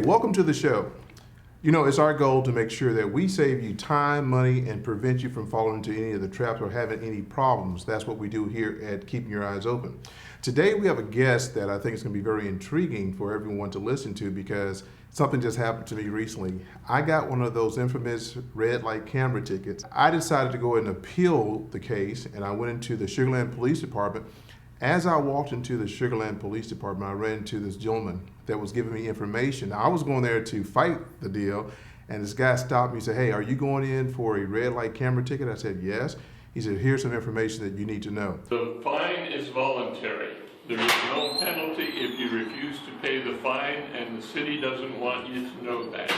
Welcome to the show. You know, it's our goal to make sure that we save you time, money, and prevent you from falling into any of the traps or having any problems. That's what we do here at Keeping Your Eyes Open. Today we have a guest that I think is going to be very intriguing for everyone to listen to because something just happened to me recently. I got one of those infamous red light camera tickets. I decided to go and appeal the case, and I went into the Sugar Land Police Department. As I walked into the Sugar Land Police Department, I ran into this gentleman that was giving me information. Now, I was going there to fight the deal, and this guy stopped me and said, "Hey, are you going in for a red light camera ticket?" I said, "Yes." He said, "Here's some information that you need to know." The fine is voluntary. There is no penalty if you refuse to pay the fine, and the city doesn't want you to know that.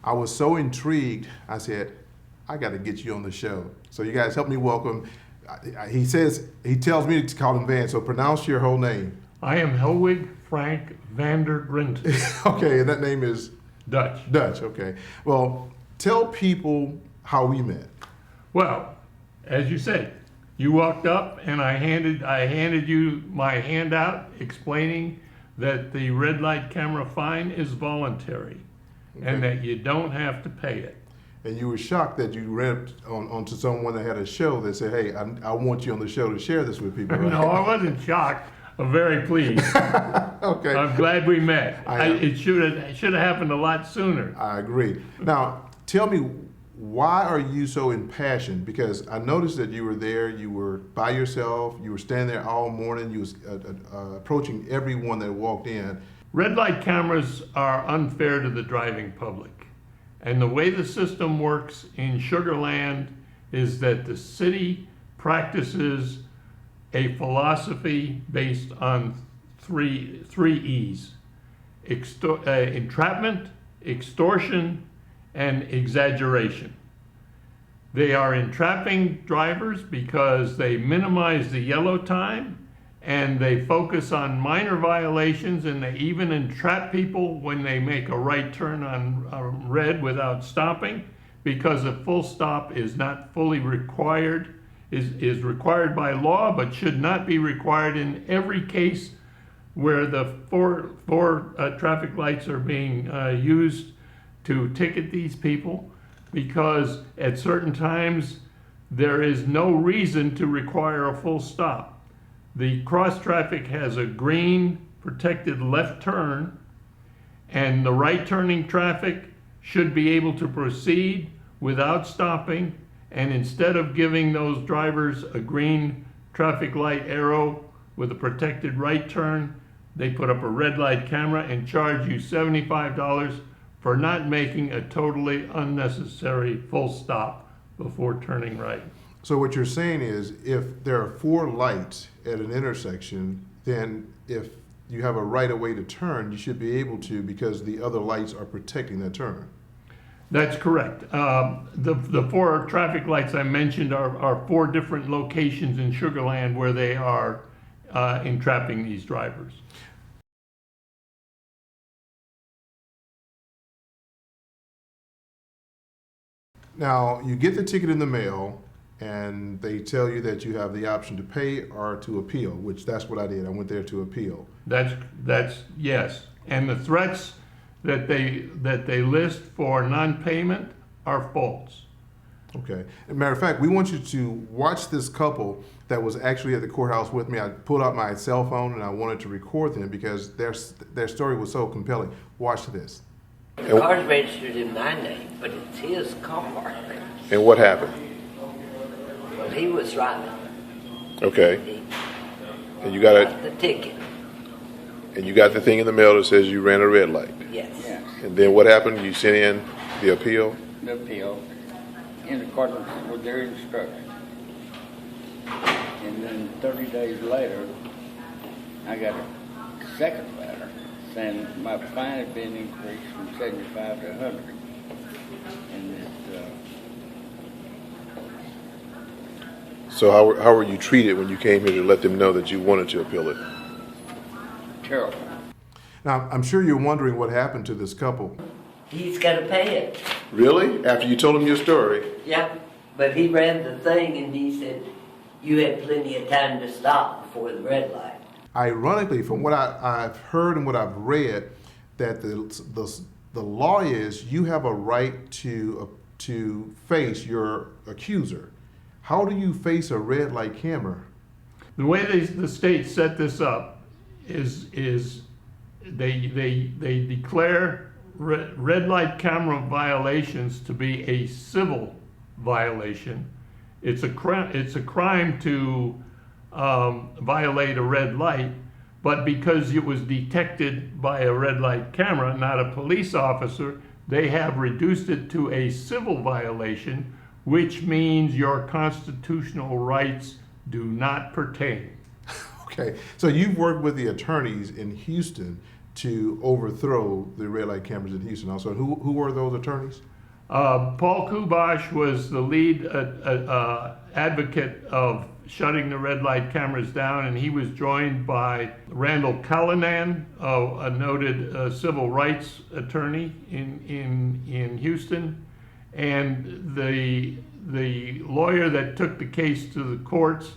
I was so intrigued, I said, "I got to get you on the show." So you guys help me welcome. He tells me to call him Van, so pronounce your whole name. I am Helwig Frank Vander Grinten. Okay, and that name is? Dutch. Dutch, okay. Well, tell people how we met. Well, as you said, you walked up and I handed you my handout explaining that the red light camera fine is voluntary and that you don't have to pay it. And you were shocked that you ran onto someone that had a show that said, "Hey, I want you on the show to share this with people." Right? No, I wasn't shocked. I'm very pleased. Okay. I'm glad we met. It should have happened a lot sooner. I agree. Now, tell me, why are you so impassioned? Because I noticed that you were there, you were by yourself, you were standing there all morning, you was approaching everyone that walked in. Red light cameras are unfair to the driving public. And the way the system works in Sugar Land is that the city practices a philosophy based on three E's: entrapment, extortion, and exaggeration. They are entrapping drivers because they minimize the yellow time and they focus on minor violations, and they even entrap people when they make a right turn on red without stopping, because a full stop is not fully required, is required by law, but should not be required in every case where the four traffic lights are being used to ticket these people, because at certain times there is no reason to require a full stop. The cross traffic has a green protected left turn, and the right turning traffic should be able to proceed without stopping, and instead of giving those drivers a green traffic light arrow with a protected right turn, they put up a red light camera and charge you $75 for not making a totally unnecessary full stop before turning right. So what you're saying is, if there are 4 lights at an intersection, then if you have a right of way to turn, you should be able to, because the other lights are protecting that turn. That's correct. The 4 traffic lights I mentioned are 4 different locations in Sugar Land where they are entrapping these drivers. Now, you get the ticket in the mail, and they tell you that you have the option to pay or to appeal, which that's what I did. I went there to appeal. That's yes. And the threats that they list for non-payment are false. Okay. As a matter of fact, we want you to watch this couple that was actually at the courthouse with me. I pulled out my cell phone and I wanted to record them because their story was so compelling. Watch this. The car's registered in my name, but it's his car. And what happened? Well, he was driving. Okay. And you got the ticket. And you got the thing in the mail that says you ran a red light. Yes. And then what happened? You sent in the appeal? The appeal in accordance with their instructions. And then 30 days later, I got a second letter saying my fine had been increased from 75 to 100. And that, So how were you treated when you came here to let them know that you wanted to appeal it? terrible. Now, I'm sure you're wondering what happened to this couple. He's got to pay it. Really? After you told him your story? Yeah, but he ran the thing and he said, you had plenty of time to stop before the red light. Ironically, from what I've heard and what I've read, that the law is you have a right to face your accuser. How do you face a red light camera? The way the state set this up is they declare red light camera violations to be a civil violation. It's a crime to violate a red light, but because it was detected by a red light camera, not a police officer, they have reduced it to a civil violation, which means your constitutional rights do not pertain. Okay, so you've worked with the attorneys in Houston to overthrow the red light cameras in Houston. Also, who were those attorneys? Paul Kubash was the lead advocate of shutting the red light cameras down, and he was joined by Randall Callanan, a noted civil rights attorney in Houston, and the lawyer that took the case to the courts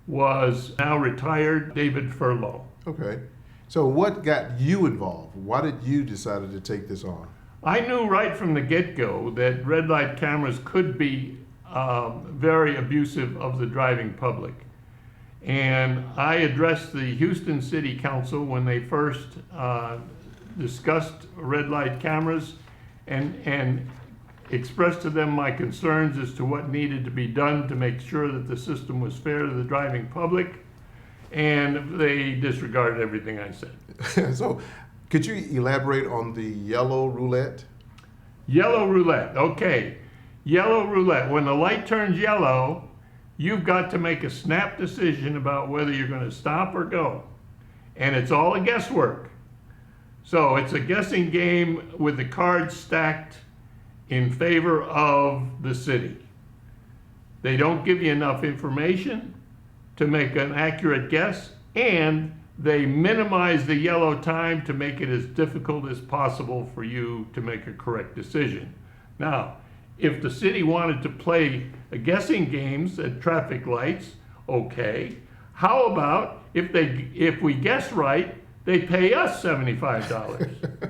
was now retired David Furlow. Okay, so what got you involved? Why did you decide to take this on? I knew right from the get-go that red light cameras could be very abusive of the driving public. And I addressed the Houston City Council when they first discussed red light cameras and expressed to them my concerns as to what needed to be done to make sure that the system was fair to the driving public. And they disregarded everything I said. So, could you elaborate on the yellow roulette? Yellow roulette, okay. Yellow roulette, when the light turns yellow, you've got to make a snap decision about whether you're going to stop or go. And it's all a guesswork. So it's a guessing game with the cards stacked in favor of the city. They don't give you enough information to make an accurate guess, and they minimize the yellow time to make it as difficult as possible for you to make a correct decision. Now, if the city wanted to play guessing games at traffic lights, okay. How about if we guess right, they pay us $75?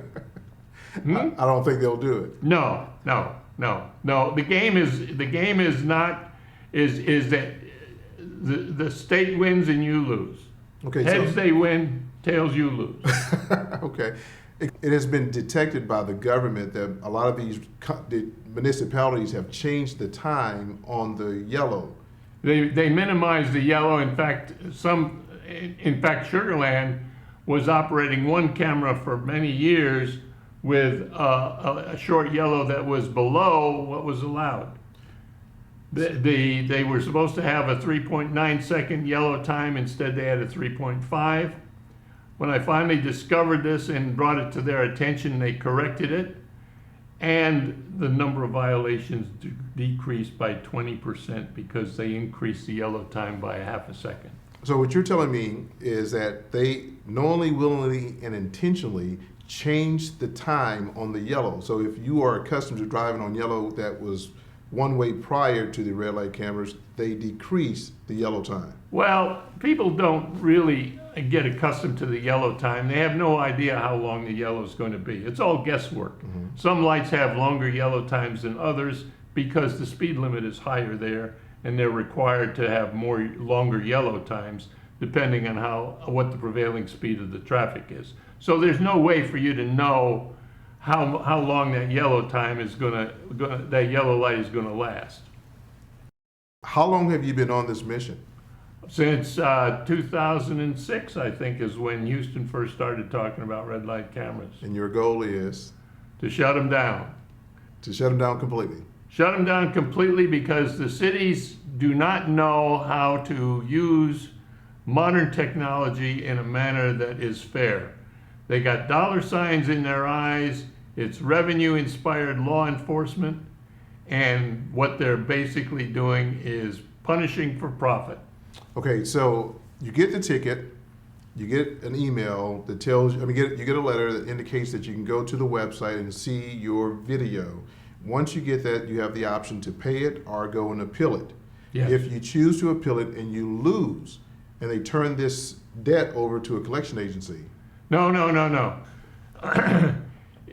I don't think they'll do it. No. The game is not that the state wins and you lose. Okay, Heads they win, tails you lose. Okay. It has been detected by the government that a lot of these municipalities have changed the time on the yellow. They minimize the yellow. In fact, Sugar Land was operating one camera for many years with a short yellow that was below what was allowed. They were supposed to have a 3.9 second yellow time. Instead, they had a 3.5. When I finally discovered this and brought it to their attention, they corrected it, and the number of violations decreased by 20% because they increased the yellow time by a half a second. So what you're telling me is that they knowingly, willingly, and intentionally changed the time on the yellow. So if you are accustomed to driving on yellow that was one way prior to the red light cameras, they decrease the yellow time. Well, people don't really get accustomed to the yellow time. They have no idea how long the yellow is going to be. It's all guesswork. Mm-hmm. Some lights have longer yellow times than others because the speed limit is higher there, and they're required to have longer yellow times depending on what the prevailing speed of the traffic is. So there's no way for you to know how long that yellow time is that yellow light is gonna last. How long have you been on this mission? Since 2006, I think, is when Houston first started talking about red light cameras. And your goal is? To shut them down. To shut them down completely? Shut them down completely because the cities do not know how to use modern technology in a manner that is fair. They got dollar signs in their eyes. It's revenue-inspired law enforcement, and what they're basically doing is punishing for profit. Okay, so you get the ticket, you get an email that tells you, you get a letter that indicates that you can go to the website and see your video. Once you get that, you have the option to pay it or go and appeal it. Yes. If you choose to appeal it and you lose, and they turn this debt over to a collection agency. No.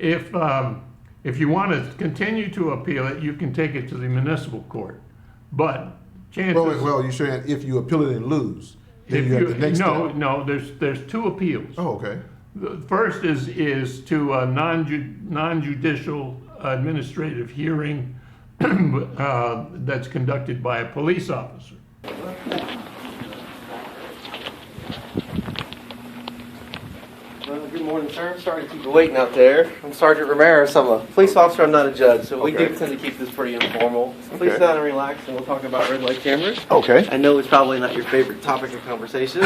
if you want to continue to appeal it, you can take it to the municipal court. But chances. Well, you're saying if you appeal it and lose, then you have the next step. No, there's two appeals. Oh, okay. The first is to a non-judicial administrative hearing that's conducted by a police officer. Well, good morning, sir. Sorry to keep you waiting out there. I'm Sergeant Ramirez. I'm a police officer. I'm not a judge, so we do tend to keep this pretty informal. So please sit down and relax, and we'll talk about red light cameras. Okay. I know it's probably not your favorite topic of conversation.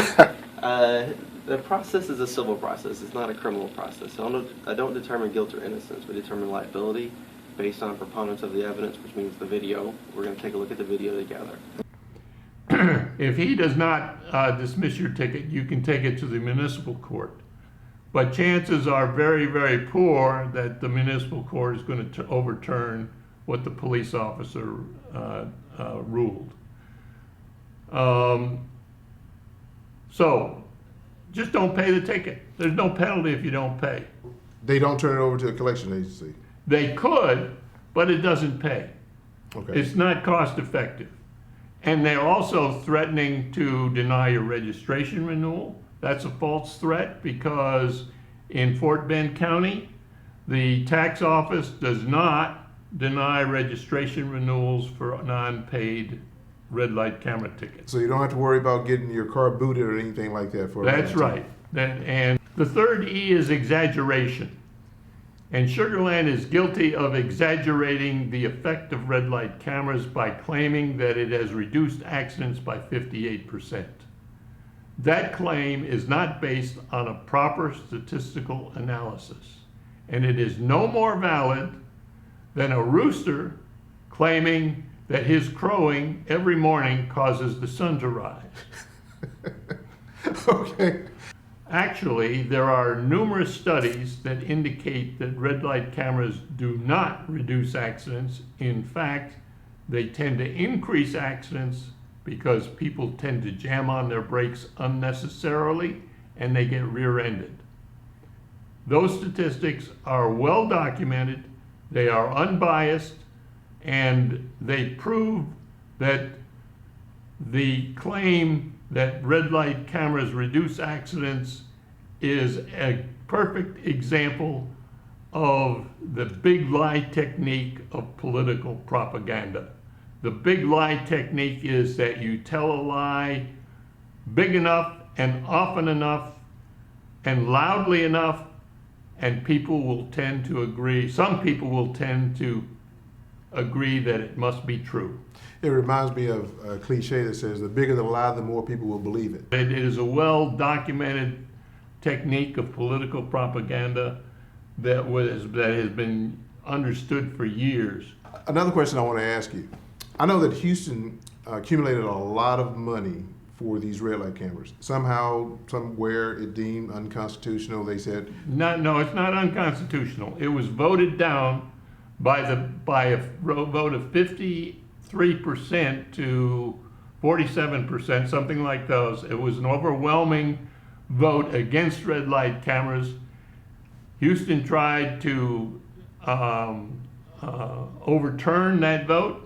The process is a civil process. It's not a criminal process. So I don't determine guilt or innocence. We determine liability based on preponderance of the evidence, which means the video. We're going to take a look at the video together. If he does not dismiss your ticket, you can take it to the municipal court. But chances are very, very poor that the municipal court is going to overturn what the police officer ruled. So just don't pay the ticket. There's no penalty if you don't pay. They don't turn it over to a collection agency. They could, but it doesn't pay. Okay. It's not cost effective. And they're also threatening to deny your registration renewal. That's a false threat because in Fort Bend County, the tax office does not deny registration renewals for non-paid red light camera tickets. So you don't have to worry about getting your car booted or anything like that for That's right. And the third E is exaggeration. And Sugar Land is guilty of exaggerating the effect of red light cameras by claiming that it has reduced accidents by 58%. That claim is not based on a proper statistical analysis, and it is no more valid than a rooster claiming that his crowing every morning causes the sun to rise. Okay. Actually, there are numerous studies that indicate that red light cameras do not reduce accidents. In fact, they tend to increase accidents because people tend to jam on their brakes unnecessarily and they get rear-ended. Those statistics are well documented, they are unbiased, and they prove that the claim that red light cameras reduce accidents is a perfect example of the big lie technique of political propaganda. The big lie technique is that you tell a lie big enough and often enough and loudly enough, and people will tend to agree. Some people will tend to agree that it must be true. It reminds me of a cliche that says the bigger the lie, the more people will believe it. It is a well-documented technique of political propaganda that has been understood for years. Another question I want to ask you. I know that Houston accumulated a lot of money for these red light cameras. Somehow, somewhere, it deemed unconstitutional. They said, No, it's not unconstitutional. It was voted down by a vote of 53% to 47%, something like those. It was an overwhelming vote against red light cameras. Houston tried to overturn that vote,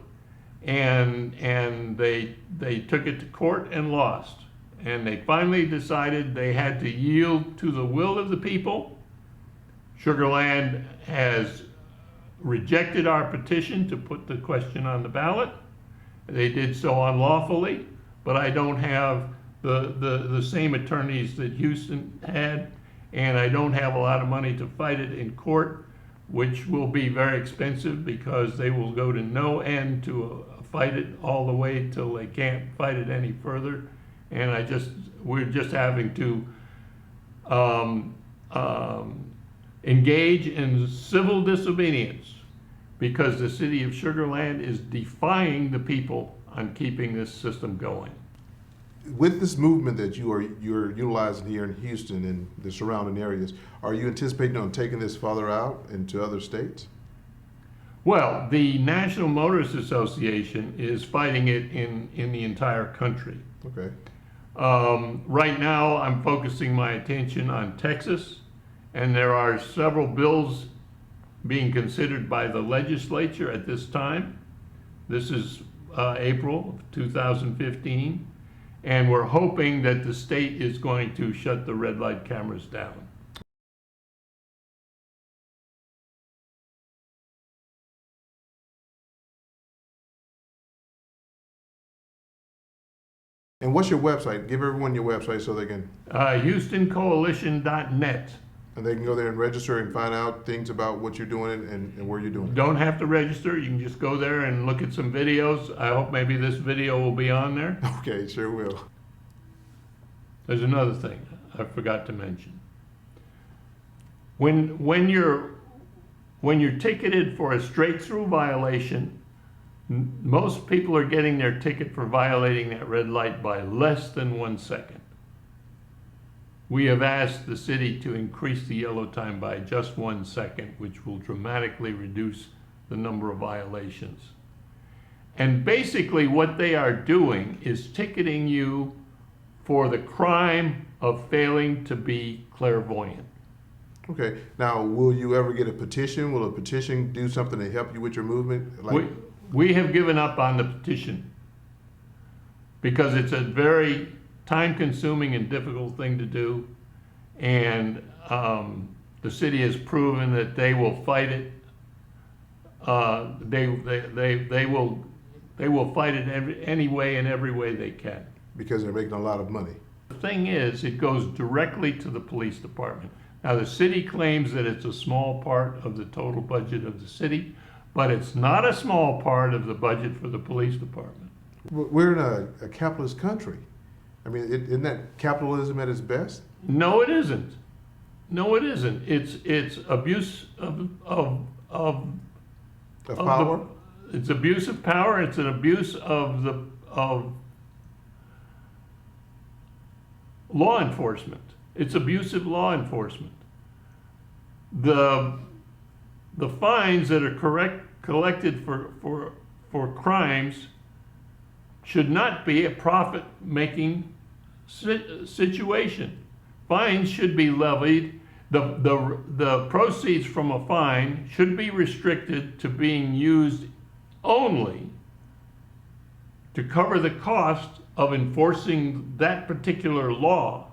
and they took it to court and lost. And they finally decided they had to yield to the will of the people. Sugar Land has rejected our petition to put the question on the ballot. They did so unlawfully, but I don't have the same attorneys that Houston had, and I don't have a lot of money to fight it in court, which will be very expensive because they will go to no end to fight it all the way till they can't fight it any further. And we're just having to engage in civil disobedience because the city of Sugar Land is defying the people on keeping this system going. with this movement that you're utilizing here in Houston and the surrounding areas, are you anticipating on taking this farther out into other states? Well, the National Motorists Association is fighting it in the entire country. Okay. Right now, I'm focusing my attention on Texas, and there are several bills being considered by the legislature at this time. This is April of 2015, and we're hoping that the state is going to shut the red light cameras down. And what's your website? Give everyone your website so they can, HoustonCoalition.net. and they can go there and register and find out things about what you're doing and where you're doing it. Don't have to register. You can just go there and look at some videos. I hope maybe this video will be on there. Okay, sure will. There's another thing I forgot to mention. When you're ticketed for a straight-through violation, most people are getting their ticket for violating that red light by less than 1 second. We have asked the city to increase the yellow time by just 1 second, which will dramatically reduce the number of violations. And basically what they are doing is ticketing you for the crime of failing to be clairvoyant. Okay, now will you ever get a petition? Will a petition do something to help you with your movement? We have given up on the petition because it's a very time-consuming and difficult thing to do, and the city has proven that they will fight it. They will fight it any way and every way they can. Because they're making a lot of money. The thing is, it goes directly to the police department. Now, the city claims that it's a small part of the total budget of the city, but it's not a small part of the budget for the police department. We're in a capitalist country. I mean, isn't that capitalism at its best? No, it isn't. No, it isn't. It's abuse of Power? It's abuse of power. It's an abuse of law enforcement. It's abusive law enforcement. The fines that are collected for crimes should not be a profit-making situation. Fines should be levied. The proceeds from a fine should be restricted to being used only to cover the cost of enforcing that particular law,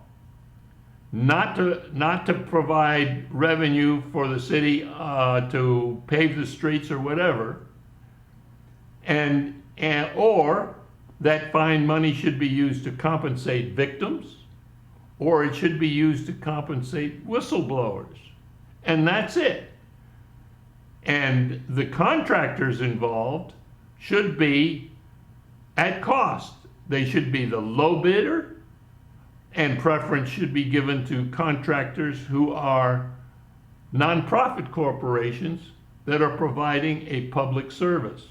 not to provide revenue for the city to pave the streets or whatever, or that fine money should be used to compensate victims, or it should be used to compensate whistleblowers, and that's it. And the contractors involved should be at cost. They should be the low bidder, and preference should be given to contractors who are nonprofit corporations that are providing a public service.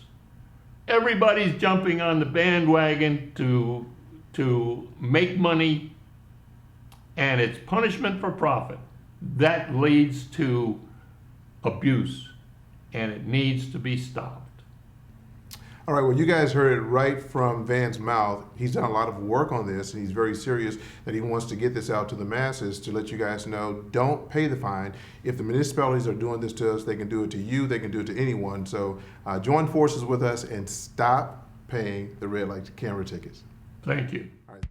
Everybody's jumping on the bandwagon to make money, and it's punishment for profit. That leads to abuse, and it needs to be stopped. All right, well, you guys heard it right from Van's mouth. He's done a lot of work on this, and he's very serious that he wants to get this out to the masses to let you guys know, don't pay the fine. If the municipalities are doing this to us, they can do it to you, they can do it to anyone. So join forces with us and stop paying the red light camera tickets. Thank you. All right.